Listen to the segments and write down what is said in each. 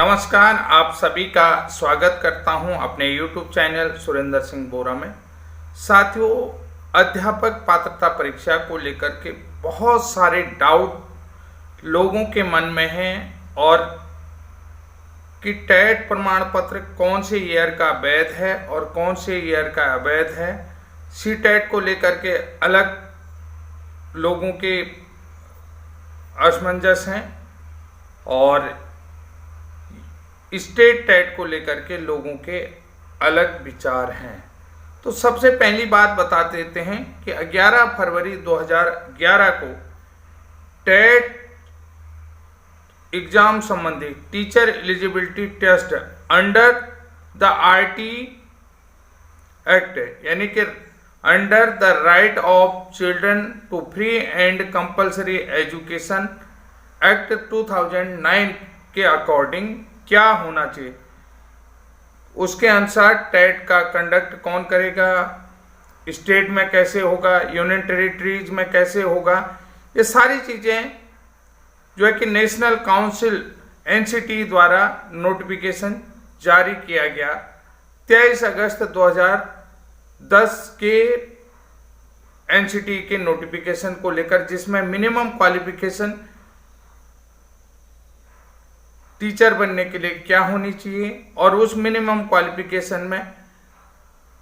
नमस्कार, आप सभी का स्वागत करता हूं अपने YouTube चैनल सुरेंद्र सिंह बोरा में। साथियों, अध्यापक पात्रता परीक्षा को लेकर के बहुत सारे डाउट लोगों के मन में हैं और कि टेट प्रमाण पत्र कौन से ईयर का वैध है और कौन से ईयर का अवैध है। सी टेट को लेकर के अलग लोगों के असमंजस हैं और स्टेट टेट को लेकर के लोगों के अलग विचार हैं। तो सबसे पहली बात बता देते हैं कि 11 फरवरी 2011 को टेट एग्जाम संबंधी teacher eligibility test under the RT act यानी कि under the right of children to free and compulsory education act 2009 के अकॉर्डिंग क्या होना चाहिए, उसके अनुसार टेट का कंडक्ट कौन करेगा, स्टेट में कैसे होगा, यूनियन टेरिटरीज में कैसे होगा, ये सारी चीज़ें जो है कि नेशनल काउंसिल एनसीटी द्वारा नोटिफिकेशन जारी किया गया 23 अगस्त 2010 के एनसीटी के नोटिफिकेशन को लेकर, जिसमें मिनिमम क्वालिफिकेशन टीचर बनने के लिए क्या होनी चाहिए और उस मिनिमम क्वालिफिकेशन में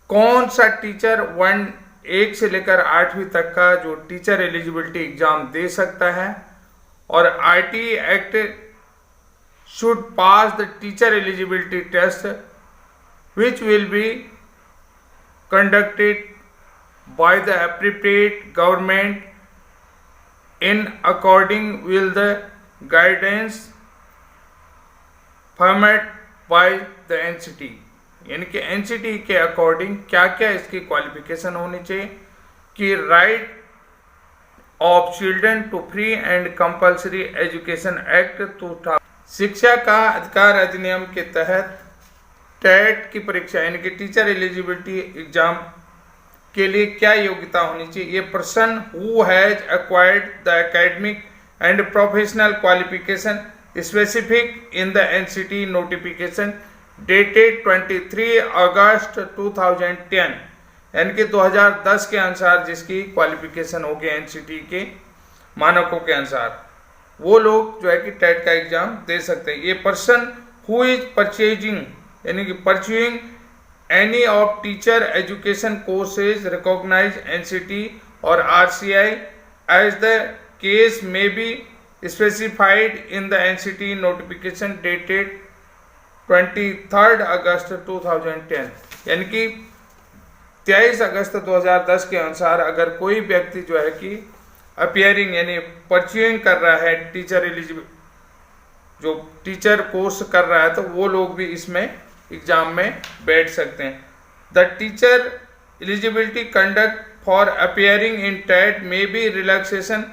कौन सा टीचर 1 से लेकर 8वीं तक का जो टीचर एलिजिबिलिटी एग्जाम दे सकता है। और RT act should pass the teacher eligibility test which will be conducted by the appropriate government in according will the guidance format by the NCT, यानी कि एनसीटी के अकॉर्डिंग क्या क्या इसकी क्वालिफिकेशन होनी चाहिए कि right of children to free and compulsory education act 2000 शिक्षा का अधिकार अधिनियम के तहत टेट की परीक्षा यानी कि टीचर एलिजिबिलिटी एग्जाम के लिए क्या योग्यता होनी चाहिए। ये person who has acquired the academic and professional qualification specific in the NCT notification dated 23 August 2010 यानी कि 2010 के अनुसार जिसकी क्वालिफिकेशन होगी एनसीटी के मानकों के अनुसार, वो लोग जो है कि टेट का एग्जाम दे सकते हैं। ये पर्सन हु इज परचेजिंग यानी कि pursuing any of teacher education courses recognise NCT और RCI as the case may be specified in the NCT notification dated 23 August 2010 यानी कि 23 अगस्त 2010 के अनुसार अगर कोई व्यक्ति जो है कि अपियरिंग यानी परच्यूइंग कर रहा है टीचर एलिजिबल जो टीचर कोर्स कर रहा है, तो वो लोग भी इसमें एग्जाम में बैठ सकते हैं। The teacher eligibility conduct for appearing in TET may be relaxation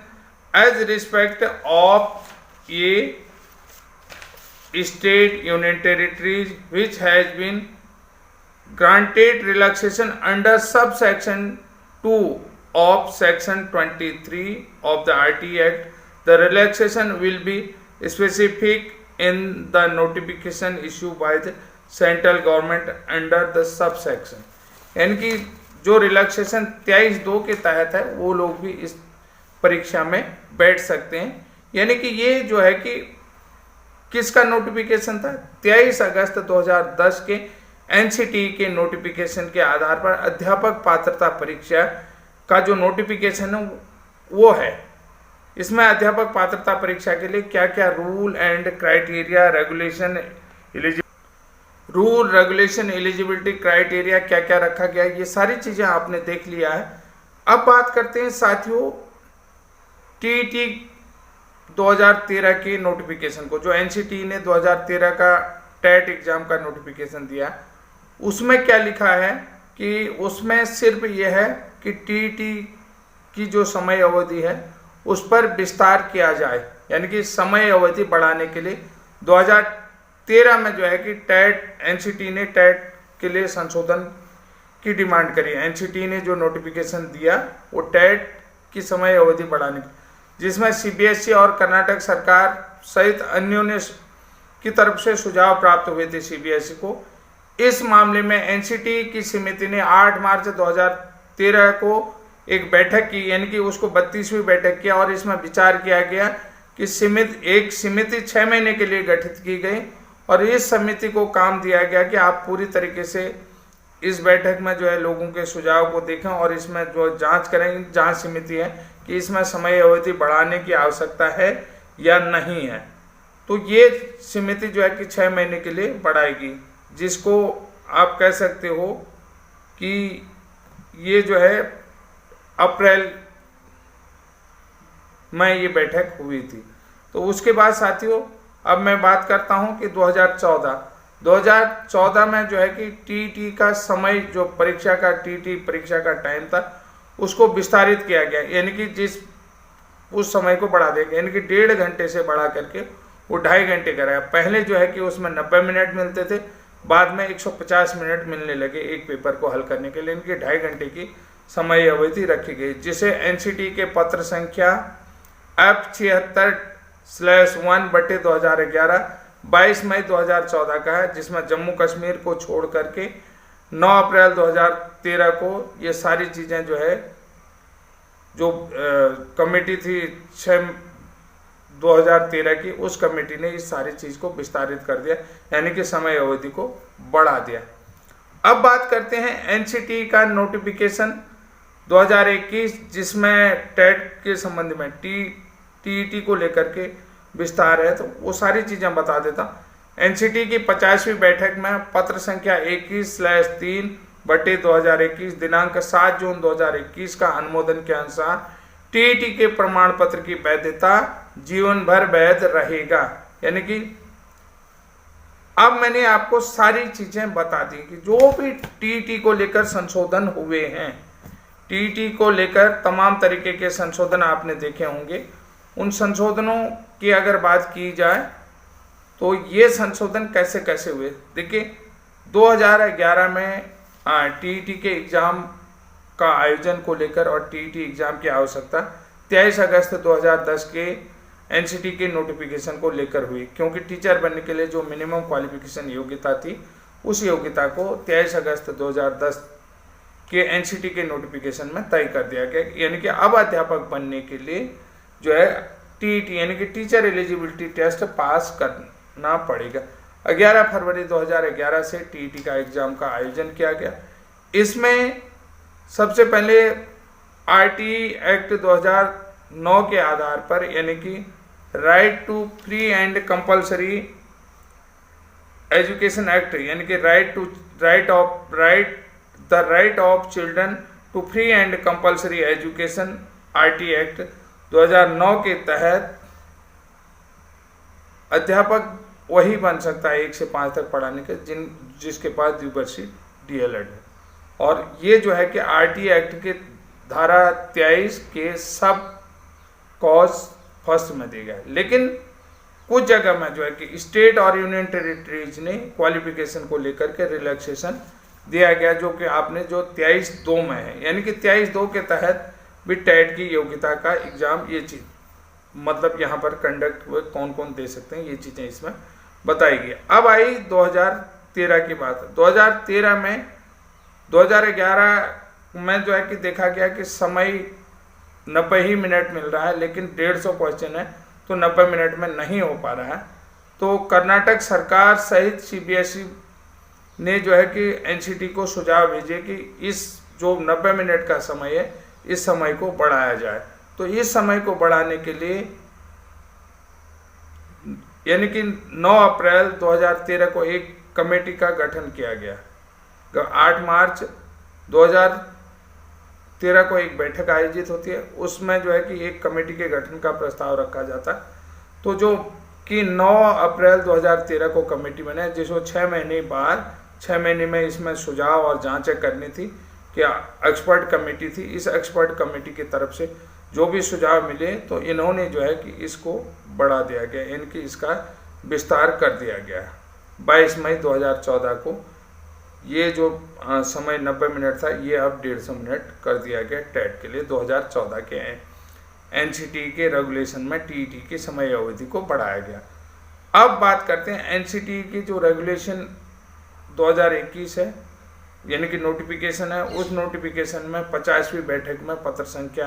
as respect of a state union territories which has been granted relaxation under subsection 2 of section 23 of the RT Act. The relaxation will be specific in the notification issued by the central government under the subsection। यानी कि जो relaxation 23(2) के तहत है वो लोग भी इस परीक्षा में बैठ सकते हैं। यानी कि ये जो है कि किसका नोटिफिकेशन था, 23 अगस्त 2010 के एनसीटी के नोटिफिकेशन के आधार पर अध्यापक पात्रता परीक्षा का जो नोटिफिकेशन है वो है। इसमें अध्यापक पात्रता परीक्षा के लिए क्या क्या rule and criteria regulation eligibility criteria क्या क्या रखा गया है, ये सारी चीज़ें आपने देख लिया है। अब बात करते हैं साथियों टीईटी 2013 के नोटिफिकेशन को, जो एनसीटी ने 2013 का टेट एग्जाम का नोटिफिकेशन दिया। उसमें क्या लिखा है कि उसमें सिर्फ यह है कि टीईटी की जो समय अवधि है उस पर विस्तार किया जाए, यानी कि समय अवधि बढ़ाने के लिए 2013 में जो है कि टेट एनसीटी ने टेट के लिए संशोधन की डिमांड करी। एनसीटी ने जो नोटिफिकेशन दिया वो टेट की समय अवधि बढ़ाने की, जिसमें सीबीएसई और कर्नाटक सरकार सहित अन्यों ने की तरफ से सुझाव प्राप्त हुए थे सीबीएसई को। इस मामले में एनसीटी की समिति ने 8 मार्च 2013 को एक बैठक की, यानी कि उसको 32वीं बैठक किया और इसमें विचार किया गया कि एक समिति 6 महीने के लिए गठित की गई और इस समिति को काम दिया गया कि आप पूरी तरीके से इस बैठक में जो है लोगों के सुझाव को देखें और इसमें जो जांच करेंगे, जांच समिति है कि इसमें समय अवधि बढ़ाने की आवश्यकता है या नहीं है। तो ये समिति जो है कि 6 महीने के लिए बढ़ाएगी, जिसको आप कह सकते हो कि ये जो है अप्रैल में ये बैठक हुई थी। तो उसके बाद साथियों अब मैं बात करता हूं कि 2014 में जो है कि टीईटी का समय, जो परीक्षा का टीईटी परीक्षा का टाइम था, उसको विस्तारित किया गया, यानी कि उस समय को बढ़ा दिया गया, यानी कि 1.5 घंटे से बढ़ा करके वो 2.5 घंटे कराया। पहले जो है कि उसमें 90 मिनट मिलते थे, बाद में 150 मिनट मिलने लगे एक पेपर को हल करने के लिए, इनकी 2.5 घंटे की समय अवधि रखी गई, जिसे एनसीटी के पत्र संख्या F76/1/2011 22 मई 2014 का है, जिसमें जम्मू कश्मीर को छोड़ करके 9 अप्रैल 2013 को ये सारी चीज़ें जो है, जो कमेटी थी 2013 की, उस कमेटी ने इस सारी चीज़ को विस्तारित कर दिया, यानी कि समय अवधि को बढ़ा दिया। अब बात करते हैं एनसीटी का नोटिफिकेशन 2021, जिसमें टेट के संबंध में टीईटी को लेकर के विस्तार है, तो वो सारी चीज़ें बता देता। एनसीटी की 50वीं बैठक में पत्र संख्या 21/3/2021 दिनांक 7 जून 2021 का अनुमोदन के अनुसार टीईटी के प्रमाण पत्र की वैधता जीवन भर वैध रहेगा। यानी कि अब मैंने आपको सारी चीजें बता दी कि जो भी टीईटी को लेकर संशोधन हुए हैं, टीईटी को लेकर तमाम तरीके के संशोधन आपने देखे होंगे। उन संशोधनों की अगर बात की जाए तो ये संशोधन कैसे कैसे हुए, देखिए 2011 में टीईटी के एग्जाम का आयोजन को लेकर और टीईटी एग्जाम की आवश्यकता 23 अगस्त 2010 के एनसीटी के नोटिफिकेशन को लेकर हुई, क्योंकि टीचर बनने के लिए जो मिनिमम क्वालिफिकेशन योग्यता थी, उस योग्यता को 23 अगस्त 2010 के एनसीटी के नोटिफिकेशन में तय कर दिया गया। यानी कि अब अध्यापक बनने के लिए जो है टीईटी यानी कि टीचर एलिजिबिलिटी टेस्ट पास करना पड़ेगा। 11 फरवरी 2011 से टीईटी का एग्जाम का आयोजन किया गया। इसमें सबसे पहले आरटीई एक्ट 2009 के आधार पर, यानी कि right to free and compulsory education act, यानी कि right of children to free and compulsory education RTE act 2009 के तहत अध्यापक वही बन सकता है 1 से 5 तक पढ़ाने के जिसके पास द्विवर्षीय डीएलएड है। और ये जो है कि आरटीई एक्ट के धारा 23 के सब कॉज फर्स्ट में दिया गया है। लेकिन कुछ जगह में जो है कि स्टेट और यूनियन टेरिटरीज ने क्वालिफिकेशन को लेकर के रिलैक्सेशन दिया गया, जो कि आपने जो 23(2) में है, यानी कि 23(2) के तहत भी टेट की योग्यता का एग्जाम, ये चीज मतलब यहाँ पर कंडक्ट हुए, कौन कौन दे सकते हैं, ये चीजें इसमें बताई गई। अब आई 2013 की बात। 2013 में 2011 में जो है कि देखा गया कि समय 90 ही मिनट मिल रहा है, लेकिन 150 क्वेश्चन है तो 90 मिनट में नहीं हो पा रहा है। तो कर्नाटक सरकार सहित सीबीएसई ने जो है कि एनसीटी को सुझाव भेजे कि इस जो 90 मिनट का समय है, इस समय को बढ़ाया जाए। तो इस समय को बढ़ाने के लिए यानी कि 9 अप्रैल 2013 को एक कमेटी का गठन किया गया। 8 मार्च 2013 को एक बैठक आयोजित होती है, उसमें जो है कि एक कमेटी के गठन का प्रस्ताव रखा जाता है। तो जो कि 9 अप्रैल 2013 को कमेटी बने, जिसको 6 महीने बाद 6 महीने में इसमें सुझाव और जांचें करनी थी कि एक्सपर्ट कमेटी थी। इस एक्सपर्ट कमेटी की तरफ से जो भी सुझाव मिले तो इन्होंने जो है कि इसको बढ़ा दिया गया, इनकी इसका विस्तार कर दिया गया। 22 मई 2014 को ये जो समय 90 मिनट था, ये अब 150 मिनट कर दिया गया टेट के लिए। 2014 के एनसीटी के रेगुलेशन में टीईटी की समय अवधि को बढ़ाया गया। अब बात करते हैं एनसीटी की जो रेगुलेशन 2021 है, यानी कि नोटिफिकेशन है। उस नोटिफिकेशन में 50वीं बैठक में पत्र संख्या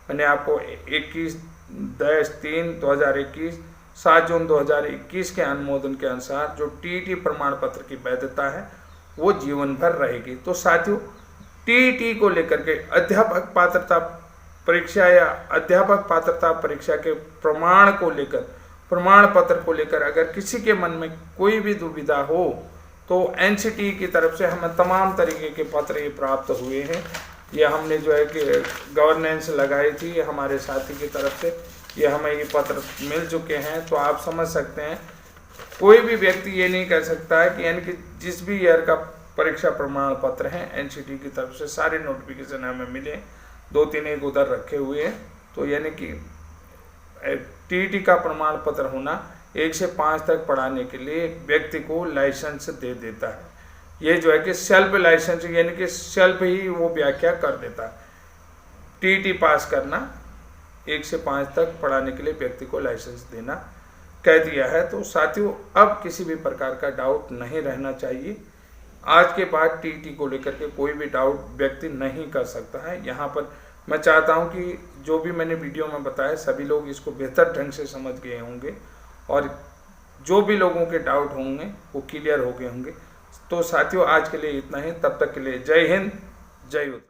मैंने आपको 21-3/2021 7 जून 2021 के अनुमोदन के अनुसार जो टीईटी प्रमाण पत्र की वैधता है वो जीवन भर रहेगी। तो साथियों, टीईटी को लेकर के अध्यापक पात्रता परीक्षा या अध्यापक पात्रता परीक्षा के प्रमाण पत्र को लेकर अगर किसी के मन में कोई भी दुविधा हो तो एनसीटी की तरफ से हमें तमाम तरीके के पत्र ये प्राप्त हुए हैं। ये हमने जो है कि गवर्नेंस लगाई थी हमारे साथी की तरफ से, ये हमें ये पत्र मिल चुके हैं। तो आप समझ सकते हैं, कोई भी व्यक्ति ये नहीं कह सकता है कि यानी कि जिस भी ईयर का परीक्षा प्रमाण पत्र है एनसीटी की तरफ से सारे नोटिफिकेशन हमें मिले, 2-3 एक उधर रखे हुए हैं। तो यानी कि टीईटी का प्रमाण पत्र होना 1 से 5 तक पढ़ाने के लिए व्यक्ति को लाइसेंस दे देता है। ये जो है कि सेल्फ लाइसेंस, यानी कि सेल्फ ही वो व्याख्या कर देता है। टीईटी पास करना 1 से 5 तक पढ़ाने के लिए व्यक्ति को लाइसेंस देना कह दिया है। तो साथियों, अब किसी भी प्रकार का डाउट नहीं रहना चाहिए। आज के बाद टीईटी को लेकर के कोई भी डाउट व्यक्ति नहीं कर सकता है। यहाँ पर मैं चाहता हूँ कि जो भी मैंने वीडियो में बताया सभी लोग इसको बेहतर ढंग से समझ गए होंगे और जो भी लोगों के डाउट होंगे वो क्लियर हो गए होंगे। तो साथियों, आज के लिए इतना ही। तब तक के लिए जय हिंद, जय उत्तराखंड।